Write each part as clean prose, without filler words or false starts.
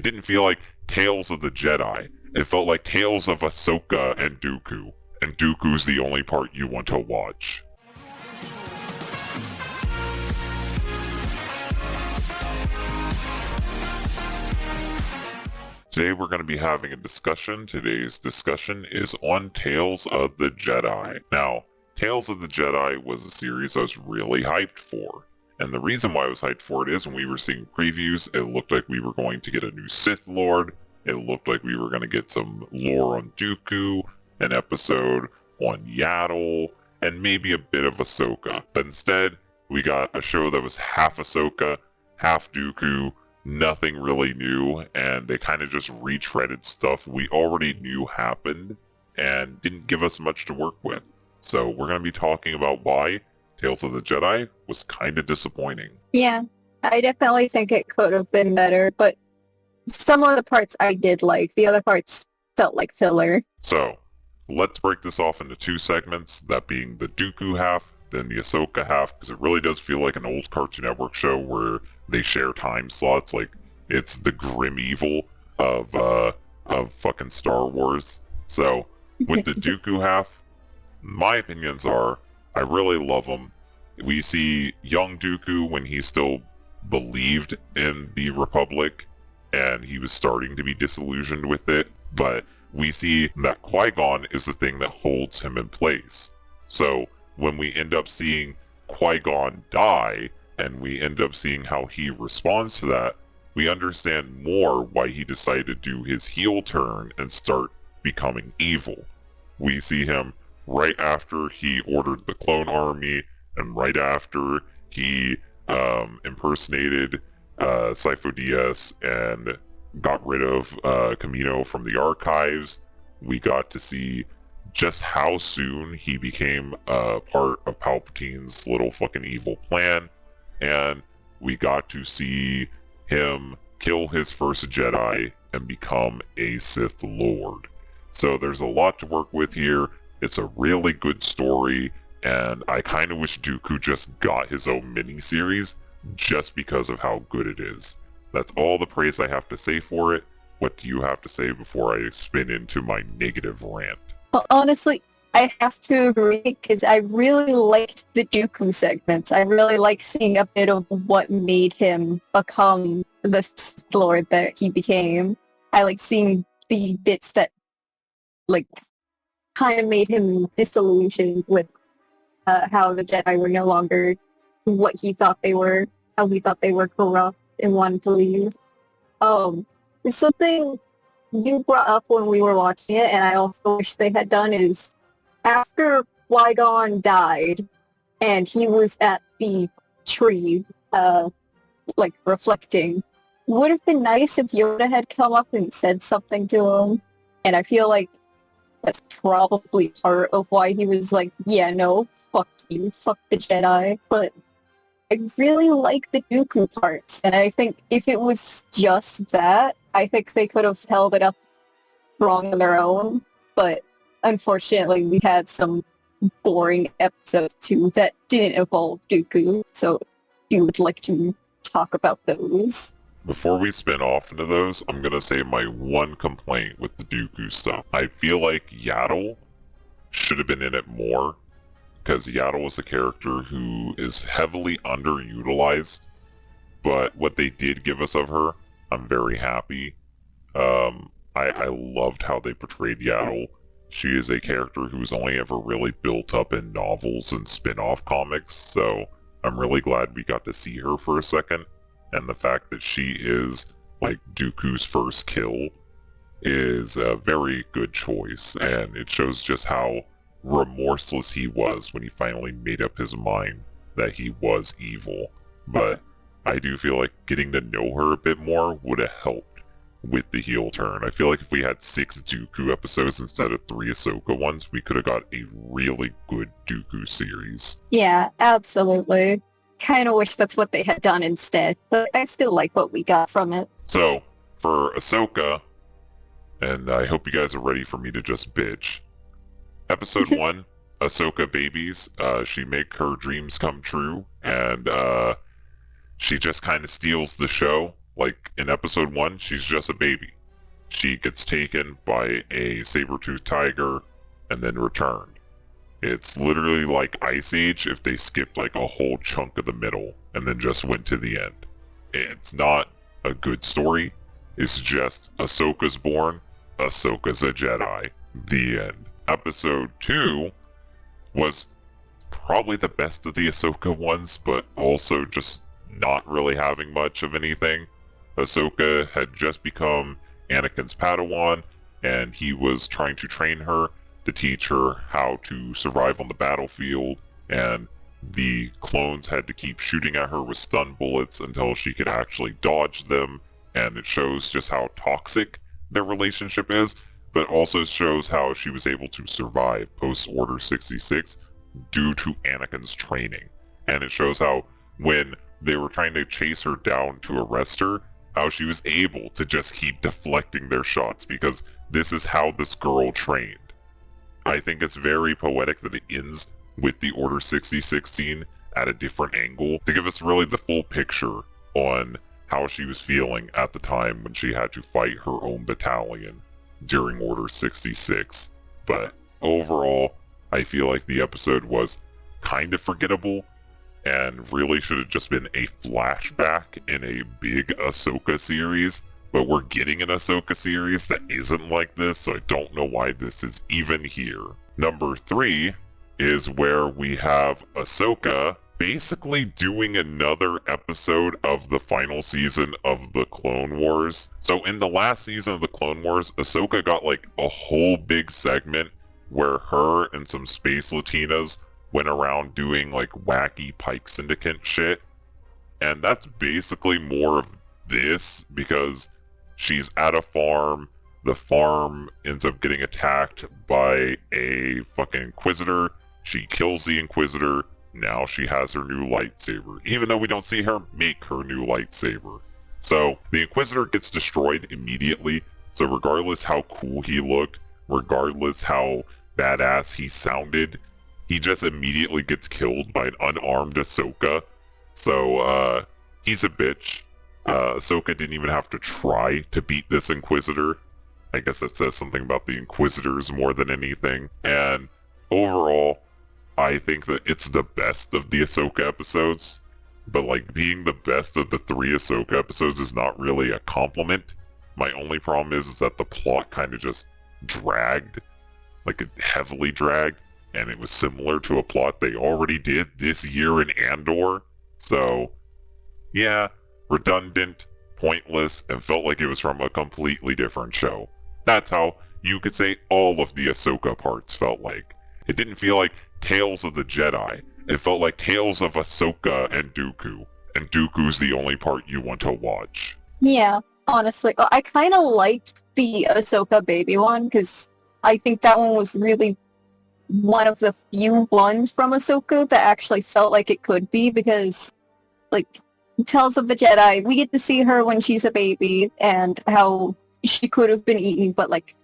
It didn't feel like Tales of the Jedi. It felt like Tales of Ahsoka and Dooku. And Dooku's the only part you want to watch. Today we're going to be having a discussion. Today's discussion is on Tales of the Jedi. Now, Tales of the Jedi was a series I was really hyped for. And the reason why I was hyped for it is when we were seeing previews, it looked like we were going to get a new Sith Lord. It looked like we were going to get some lore on Dooku, an episode on Yaddle, and maybe a bit of Ahsoka. But instead, we got a show that was half Ahsoka, half Dooku, nothing really new, and they kind of just retreaded stuff we already knew happened and didn't give us much to work with. So we're going to be talking about why Tales of the Jedi was kind of disappointing. Yeah, I definitely think it could have been better, but some of the parts I did like. The other parts felt like filler. So let's break this off into two segments, that being the Dooku half, then the Ahsoka half, because it really does feel like an old Cartoon Network show where they share time slots, like it's the grim evil of fucking Star Wars. So with the Dooku half, my opinions are I really love him. We see young Dooku when he still believed in the Republic and he was starting to be disillusioned with it, but we see that Qui-Gon is the thing that holds him in place. So when we end up seeing Qui-Gon die, and we end up seeing how he responds to that, we understand more why he decided to do his heel turn and start becoming evil. We see him right after he ordered the clone army, and right after he impersonated Sifo Dyas and got rid of Camino from the archives. We got to see just how soon he became a part of Palpatine's little fucking evil plan. And we got to see him kill his first Jedi and become a Sith Lord. So there's a lot to work with here. It's a really good story, and I kind of wish Dooku just got his own miniseries just because of how good it is. That's all the praise I have to say for it. What do you have to say before I spin into my negative rant? Well, honestly, I have to agree because I really liked the Dooku segments. I really like seeing a bit of what made him become the Sith Lord that he became. I like seeing the bits that like kind of made him disillusioned with how the Jedi were no longer what he thought they were, how he thought they were corrupt and wanted to leave. There's something you brought up when we were watching it, and I also wish they had done is after Qui-Gon died, and he was at the tree, like reflecting, would have been nice if Yoda had come up and said something to him. And I feel like that's probably part of why he was like, yeah, no, fuck you, fuck the Jedi. But I really like the Dooku parts, and I think if it was just that, I think they could have held it up strong on their own. But unfortunately, we had some boring episodes too that didn't involve Dooku, so you would like to talk about those. Before we spin off into those, I'm going to say my one complaint with the Dooku stuff. I feel like Yaddle should have been in it more, because Yaddle is a character who is heavily underutilized, but what they did give us of her, I'm very happy. I loved how they portrayed Yaddle. She is a character who's only ever really built up in novels and spin-off comics, so I'm really glad we got to see her for a second. And the fact that she is, like, Dooku's first kill is a very good choice, and it shows just how remorseless he was when he finally made up his mind that he was evil. But I do feel like getting to know her a bit more would have helped with the heel turn. I feel like if we had 6 Dooku episodes instead of 3 Ahsoka ones, we could have got a really good Dooku series. Yeah, absolutely. Kind of wish that's what they had done instead, but I still like what we got from it. So, for Ahsoka, and I hope you guys are ready for me to just bitch. Episode 1, Ahsoka babies. She make her dreams come true, and she just kind of steals the show. Like, in episode 1, she's just a baby. She gets taken by a saber-toothed tiger and then returned. It's literally like Ice Age if they skipped like a whole chunk of the middle and then just went to the end. It's not a good story. It's just Ahsoka's born, Ahsoka's a Jedi. The end. Episode 2 was probably the best of the Ahsoka ones, but also just not really having much of anything. Ahsoka had just become Anakin's Padawan, and he was trying to train her to teach her how to survive on the battlefield, and the clones had to keep shooting at her with stun bullets until she could actually dodge them, and it shows just how toxic their relationship is, but also shows how she was able to survive post-Order 66 due to Anakin's training. And it shows how when they were trying to chase her down to arrest her, how she was able to just keep deflecting their shots because this is how this girl trained. I think it's very poetic that it ends with the Order 66 scene at a different angle to give us really the full picture on how she was feeling at the time when she had to fight her own battalion during Order 66. But overall, I feel like the episode was kind of forgettable and really should have just been a flashback in a big Ahsoka series. But we're getting an Ahsoka series that isn't like this, so I don't know why this is even here. Number 3 is where we have Ahsoka basically doing another episode of the final season of the Clone Wars. So in the last season of the Clone Wars, Ahsoka got like a whole big segment where her and some space Latinas went around doing like wacky Pike Syndicate shit. And that's basically more of this because she's at a farm. The farm ends up getting attacked by a fucking Inquisitor. She kills the Inquisitor. Now she has her new lightsaber, even though we don't see her make her new lightsaber. So the Inquisitor gets destroyed immediately. So regardless how cool he looked, regardless how badass he sounded, he just immediately gets killed by an unarmed Ahsoka. So he's a bitch. Ahsoka didn't even have to try to beat this Inquisitor. I guess that says something about the Inquisitors more than anything. And overall, I think that it's the best of the Ahsoka episodes. But like being the best of the 3 Ahsoka episodes is not really a compliment. My only problem is that the plot kind of just dragged. Like it heavily dragged. And it was similar to a plot they already did this year in Andor. So, yeah, redundant, pointless, and felt like it was from a completely different show. That's how you could say all of the Ahsoka parts felt like. It didn't feel like Tales of the Jedi. It felt like Tales of Ahsoka and Dooku. And Dooku's the only part you want to watch. Yeah, honestly. I kind of liked the Ahsoka baby one, because I think that one was really one of the few ones from Ahsoka that actually felt like it could be, because, like, Tales of the Jedi, we get to see her when she's a baby, and how she could have been eaten, but, like,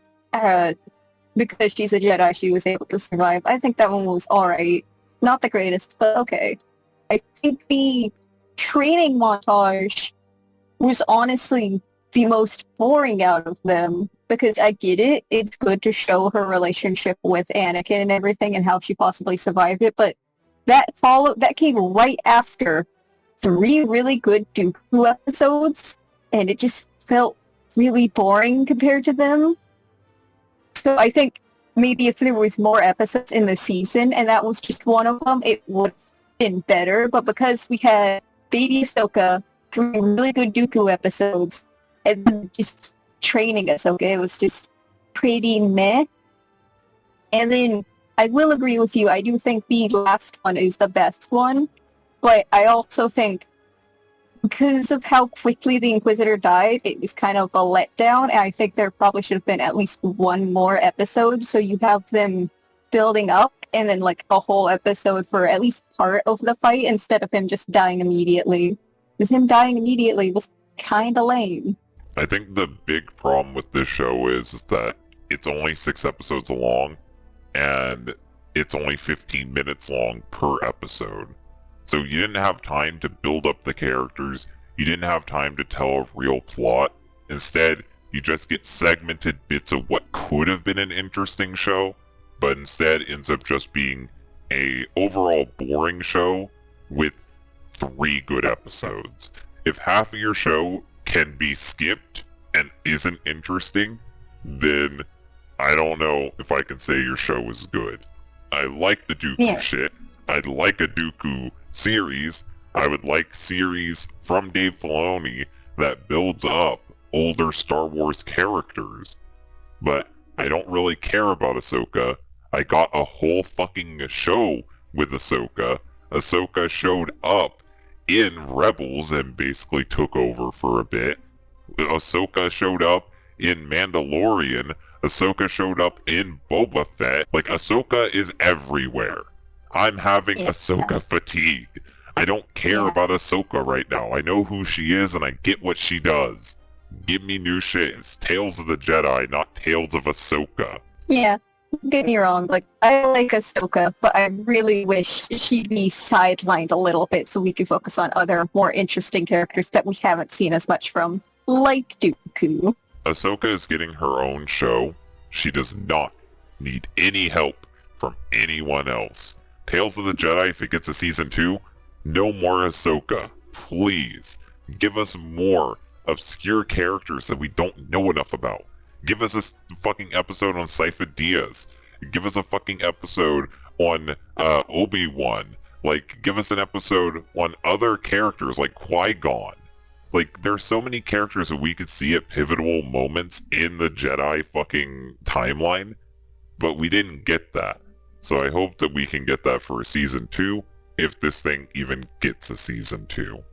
because she's a Jedi, she was able to survive. I think that one was alright. Not the greatest, but okay. I think the training montage was honestly the most boring out of them, because I get it, it's good to show her relationship with Anakin and everything and how she possibly survived it, but that came right after 3 really good Dooku episodes, and it just felt really boring compared to them. So I think maybe if there was more episodes in the season and that was just one of them, it would have been better, but because we had Baby Ahsoka, 3 really good Dooku episodes, and then just training Ahsoka, it was just pretty meh. And then I will agree with you, I do think the last one is the best one, but I also think because of how quickly the Inquisitor died, it was kind of a letdown, and I think there probably should have been at least one more episode, so you have them building up, and then like a whole episode for at least part of the fight, instead of him just dying immediately. Because him dying immediately was kinda lame. I think the big problem with this show is that it's only 6 episodes long, and it's only 15 minutes long per episode. So you didn't have time to build up the characters, You didn't have time to tell a real plot. Instead, you just get segmented bits of what could have been an interesting show, but instead ends up just being a overall boring show with 3 good episodes. If half of your show can be skipped and isn't interesting, then I don't know if I can say your show is good. I like the Dooku shit. I'd like a Dooku series. I would like series from Dave Filoni that builds up older Star Wars characters. But I don't really care about Ahsoka. I got a whole fucking show with Ahsoka. Ahsoka showed up in Rebels and basically took over for a bit. Ahsoka showed up in Mandalorian. Ahsoka showed up in Boba Fett. Like, Ahsoka is everywhere. I'm having Ahsoka fatigue. I don't care about Ahsoka right now. I know who she is and I get what she does. Give me new shit. It's Tales of the Jedi, not Tales of Ahsoka. Yeah, don't get me wrong. Like, I like Ahsoka, but I really wish she'd be sidelined a little bit so we could focus on other, more interesting characters that we haven't seen as much from, like Dooku. Ahsoka is getting her own show. She does not need any help from anyone else. Tales of the Jedi, if it gets a season 2, no more Ahsoka. Please, give us more obscure characters that we don't know enough about. Give us a fucking episode on Sypha Diaz. Give us a fucking episode on Obi-Wan. Like, give us an episode on other characters like Qui-Gon. Like, there's so many characters that we could see at pivotal moments in the Jedi fucking timeline, but we didn't get that. So I hope that we can get that for a season 2, if this thing even gets a season 2.